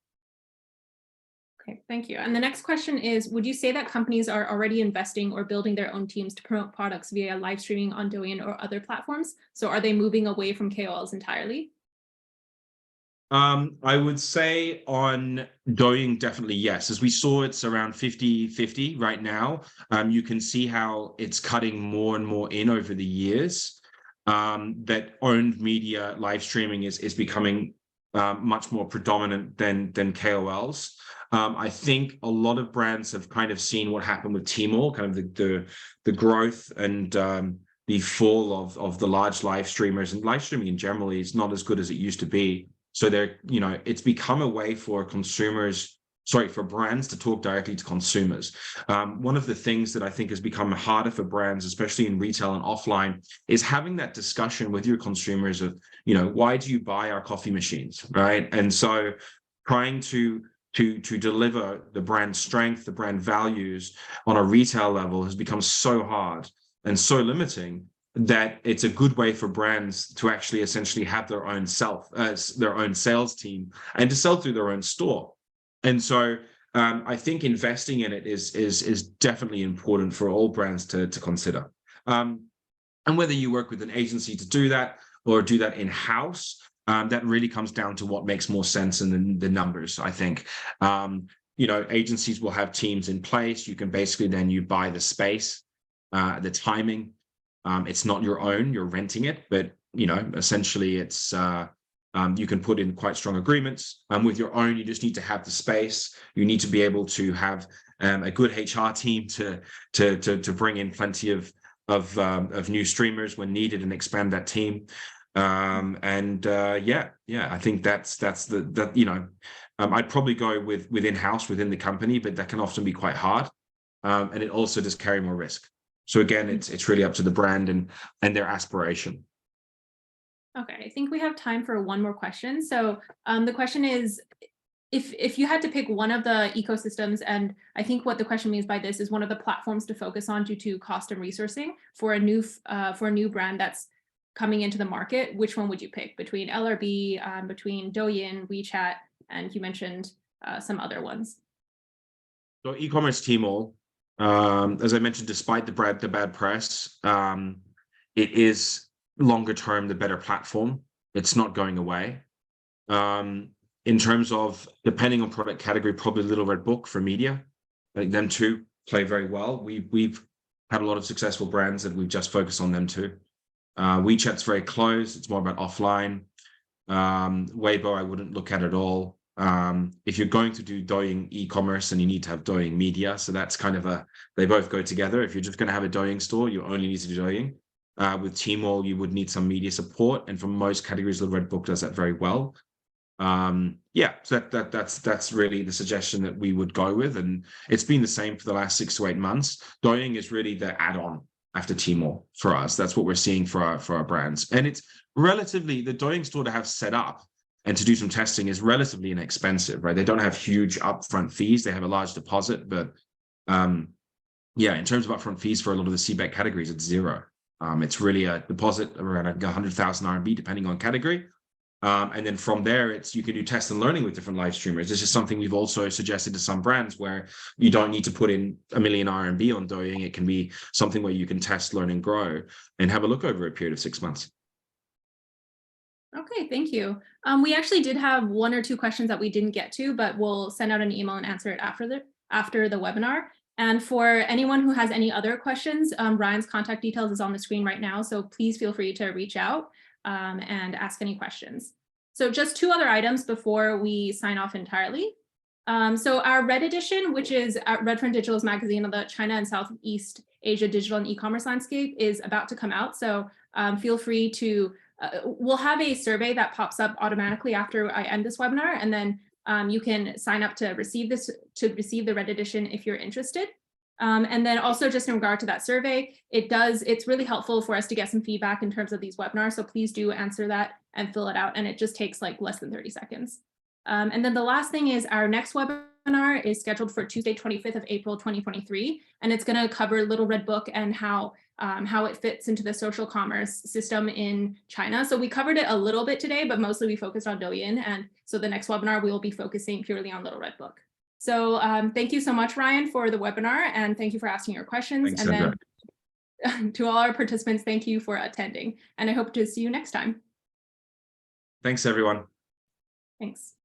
Okay, thank you. And the next question is, would you say that companies are already investing or building their own teams to promote products via live streaming on Douyin or other platforms? So are they moving away from KOLs entirely? I would say on Douyin, definitely yes. As we saw, it's around 50-50 right now. You can see how it's cutting more and more in over the years. That owned media live streaming is becoming much more predominant than KOLs. I think a lot of brands have kind of seen what happened with Tmall, kind of the growth and the fall of the large live streamers, and live streaming in general is not as good as it used to be. So it's become a way for brands to talk directly to consumers. One of the things that I think has become harder for brands, especially in retail and offline, is having that discussion with your consumers of, why do you buy our coffee machines, right? And so trying to deliver the brand strength, the brand values on a retail level has become so hard and so limiting that it's a good way for brands to actually essentially have their own sales team and to sell through their own store. And so I think investing in it is definitely important for all brands to consider. And whether you work with an agency to do that or do that in-house, that really comes down to what makes more sense in the numbers, I think. Agencies will have teams in place. You can basically then you buy the space, the timing. It's not your own, you're renting it, but essentially it's you can put in quite strong agreements. With your own, you just need to have the space. You need to be able to have a good HR team to bring in plenty of new streamers when needed and expand that team. I think that's I'd probably go with in-house within the company, but that can often be quite hard. And it also does carry more risk. So again, it's really up to the brand and their aspiration. Okay, I think we have time for one more question. So the question is, if you had to pick one of the ecosystems, and I think what the question means by this is one of the platforms to focus on due to cost and resourcing for a new brand that's coming into the market, which one would you pick between LRB, between Douyin, WeChat, and you mentioned some other ones? So e-commerce Tmall, as I mentioned, despite the bad press, it is longer term the better platform. It's not going away. In terms of depending on product category, probably Little Red Book for media. I think them two play very well. We've had a lot of successful brands that we've just focused on them too. WeChat's very close. It's more about offline. Weibo, I wouldn't look at all. If you're going to do Douyin e-commerce, then you need to have Douyin media. So that's kind of they both go together. If you're just going to have a Douyin store, you only need to do Douyin. With Tmall, you would need some media support. And for most categories, the Red Book does that very well. Yeah, so that's really the suggestion that we would go with. And it's been the same for the last 6 to 8 months. Douyin is really the add-on after Tmall for us. That's what we're seeing for our brands. And it's relatively, the Douyin store to have set up and to do some testing is relatively inexpensive, right? They don't have huge upfront fees. They have a large deposit, but yeah, in terms of upfront fees for a lot of the CBEC categories, it's zero. It's really a deposit around 100,000 RMB, depending on category. And then from there, you can do test and learning with different live streamers. This is something we've also suggested to some brands where you don't need to put in 1 million RMB on Douyin. It can be something where you can test, learn, and grow and have a look over a period of 6 months. Okay, thank you. We actually did have 1 or 2 questions that we didn't get to, but we'll send out an email and answer it after the webinar. And for anyone who has any other questions, Ryan's contact details is on the screen right now, so please feel free to reach out and ask any questions. So just 2 other items before we sign off entirely. So our Red edition, which is RedFern Digital's magazine of the China and Southeast Asia digital and e-commerce landscape, is about to come out. So feel free to, we'll have a survey that pops up automatically after I end this webinar, and then you can sign up to receive the Red edition if you're interested. And then also just in regard to that survey, it's really helpful for us to get some feedback in terms of these webinars. So please do answer that and fill it out. And it just takes like less than 30 seconds. And then the last thing is our next webinar is scheduled for Tuesday, 25th of April, 2023. And it's going to cover Little Red Book and how it fits into the social commerce system in China. So we covered it a little bit today, but mostly we focused on Douyin. And so the next webinar, we will be focusing purely on Little Red Book. So thank you so much, Ryan, for the webinar, and thank you for asking your questions. Thanks, and Sandra. then to all our participants, thank you for attending, and I hope to see you next time. Thanks, everyone. Thanks.